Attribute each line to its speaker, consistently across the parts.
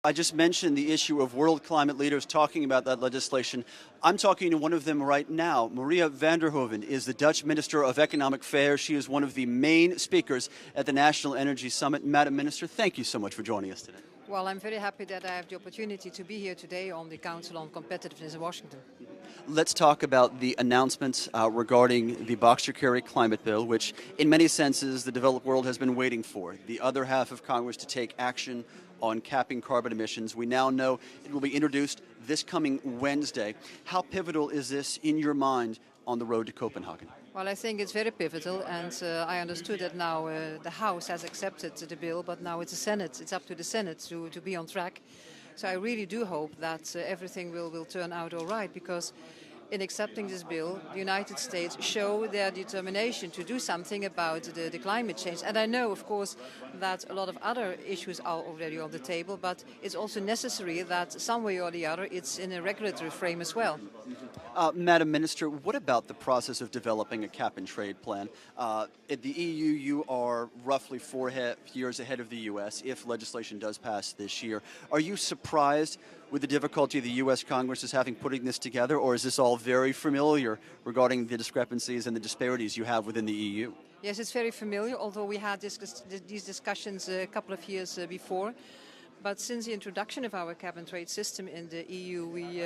Speaker 1: I just mentioned the issue of world climate leaders talking about that legislation. I'm talking to one of them right now. Maria van der Hoeven is the Dutch Minister of Economic Affairs. She is one of the main speakers at the National Energy Summit. Madam Minister, thank you so much for joining us today.
Speaker 2: Well, I'm very happy that I have the opportunity to be here today on the Council on Competitiveness in Washington.
Speaker 1: Let's talk about the announcements regarding the Boxer-Kerry climate bill, which in many senses the developed world has been waiting for. The other half of Congress to take action on capping carbon emissions. We now know it will be introduced this coming Wednesday. How pivotal is this in your mind on the road to Copenhagen?
Speaker 2: Well, I think it's very pivotal, and I understood that now the House has accepted the bill, but now it's the Senate. It's up to the Senate to be on track. So I really do hope that everything will turn out all right, because in accepting this bill, the United States show their determination to do something about the climate change. And I know, of course, that a lot of other issues are already on the table, but it's also necessary that some way or the other it's in a regulatory frame as well.
Speaker 1: Madam Minister, what about the process of developing a cap-and-trade plan? At the EU, you are roughly 4 years ahead of the U.S. if legislation does pass this year. Are you surprised with the difficulty the U.S. Congress is having putting this together, or is this all very familiar regarding the discrepancies and the disparities you have within the EU?
Speaker 2: Yes, it's very familiar, although we had these discussions a couple of years before. But since the introduction of our cap-and-trade system in the EU, we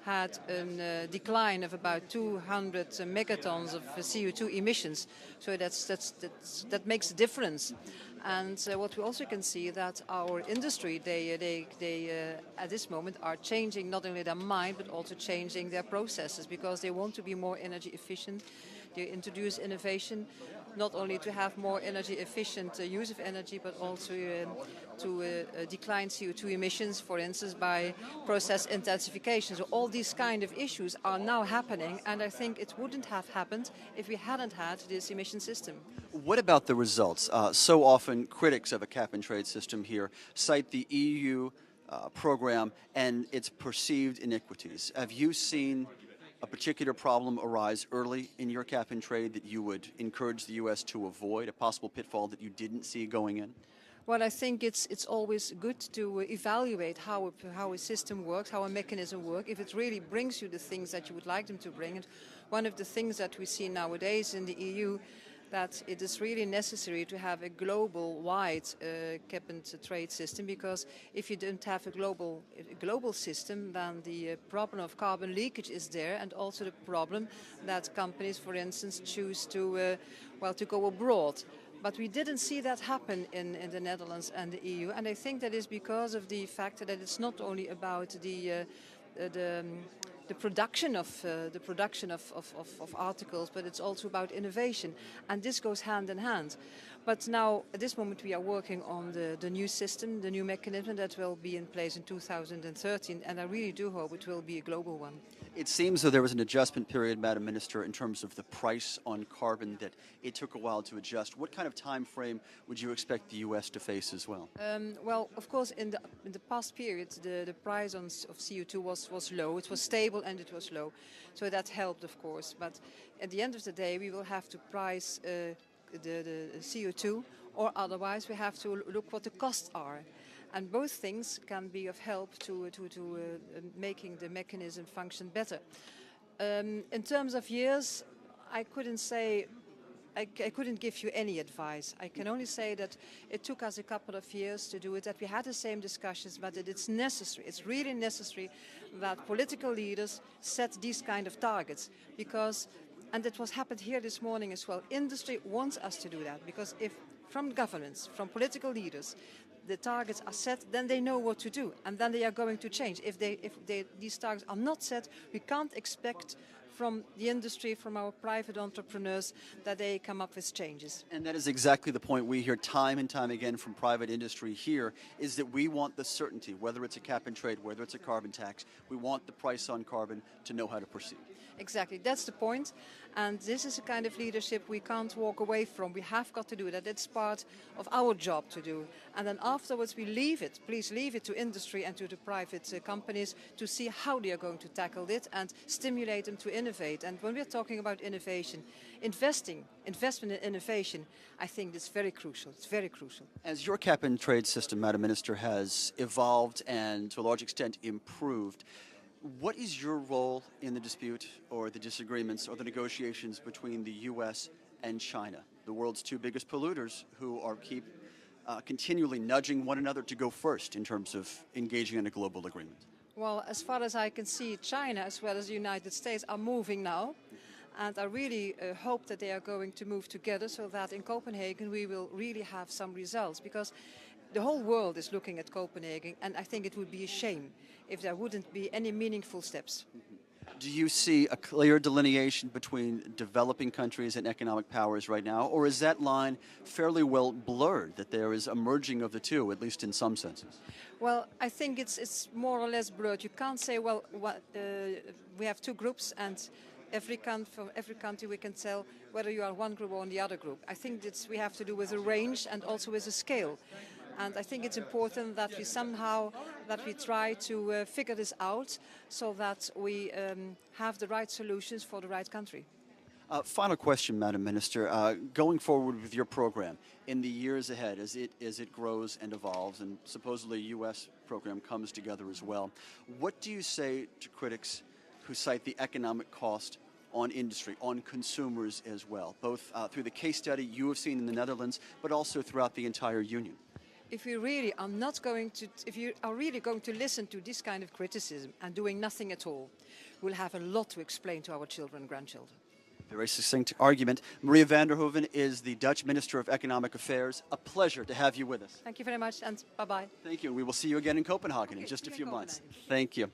Speaker 2: had a decline of about 200 megatons of CO2 emissions. So that makes a difference. And what we also can see that our industry, they at this moment are changing not only their mind, but also changing their processes, because they want to be more energy efficient. They introduce innovation, not only to have more energy efficient use of energy, but also to decline CO2 emissions, for instance, by process intensification. So all these kind of issues are now happening, and I think it wouldn't have happened if we hadn't had this emission system.
Speaker 1: What about the results? So often critics of a cap-and-trade system here cite the EU program and its perceived iniquities. Have you seen a particular problem arise early in your cap-and-trade that you would encourage the U.S. to avoid, a possible pitfall that you didn't see going in?
Speaker 2: Well, I think it's always good to evaluate how a system works, how a mechanism works, if it really brings you the things that you would like them to bring. And one of the things that we see nowadays in the EU, that it is really necessary to have a global-wide cap-and-trade system, because if you don't have a global system, then the problem of carbon leakage is there, and also the problem that companies, for instance, choose to go abroad. But we didn't see that happen in the Netherlands and the EU, and I think that is because of the fact that it's not only about the production of articles, but it's also about innovation, and this goes hand in hand. But now, at this moment, we are working on the new system, the new mechanism that will be in place in 2013, and I really do hope it will be a global one.
Speaker 1: It seems though there was an adjustment period, Madam Minister, in terms of the price on carbon, that it took a while to adjust. What kind of time frame would you expect the U.S. to face as well?
Speaker 2: Well, of course, in the past period, the price of CO2 was low. It was stable and it was low, so that helped, of course. But at the end of the day, we will have to price the CO2, or otherwise we have to look what the costs are. And both things can be of help to making the mechanism function better. In terms of years, I couldn't give you any advice. I can only say that it took us a couple of years to do it, that we had the same discussions, but that it's necessary, it's really necessary that political leaders set these kind of targets, because, and that was happened here this morning as well, industry wants us to do that, because if from governments, from political leaders, the targets are set, then they know what to do, and then they are going to change. If these targets are not set, we can't expect from the industry, from our private entrepreneurs, that they come up with changes.
Speaker 1: And that is exactly the point we hear time and time again from private industry here, is that we want the certainty, whether it's a cap and trade, whether it's a carbon tax, we want the price on carbon to know how to proceed.
Speaker 2: Exactly, that's the point. And this is a kind of leadership we can't walk away from. We have got to do that. It's part of our job to do. And then afterwards we leave it, please leave it to industry and to the private companies to see how they are going to tackle it and stimulate them to innovate. And when we're talking about innovation, investment in innovation, I think it's very crucial. It's very crucial.
Speaker 1: As your cap and trade system, Madam Minister, has evolved and to a large extent improved, what is your role in the dispute or the disagreements or the negotiations between the U.S. and China, the world's two biggest polluters, who are continually nudging one another to go first in terms of engaging in a global agreement?
Speaker 2: Well, as far as I can see, China as well as the United States are moving now. And I really hope that they are going to move together so that in Copenhagen we will really have some results. Because the whole world is looking at Copenhagen, and I think it would be a shame if there wouldn't be any meaningful steps.
Speaker 1: Do you see a clear delineation between developing countries and economic powers right now, or is that line fairly well blurred, that there is a merging of the two, at least in some senses?
Speaker 2: Well, I think it's more or less blurred. You can't say, well, we have two groups and from every country we can tell whether you are one group or in the other group. I think we have to do with a range and also with a scale. And I think it's important that we try to figure this out so that we have the right solutions for the right country.
Speaker 1: Final question, Madam Minister. Going forward with your program in the years ahead, as it grows and evolves, and supposedly a U.S. program comes together as well, what do you say to critics who cite the economic cost on industry, on consumers as well, both through the case study you have seen in the Netherlands, but also throughout the entire Union?
Speaker 2: If you really are really going to listen to this kind of criticism and doing nothing at all, we'll have a lot to explain to our children and grandchildren.
Speaker 1: Very succinct argument. Maria van der Hoeven is the Dutch Minister of Economic Affairs. A pleasure to have you with us.
Speaker 2: Thank you very much, and bye-bye.
Speaker 1: Thank you. We will see you again in Copenhagen in just a few months. Thank you.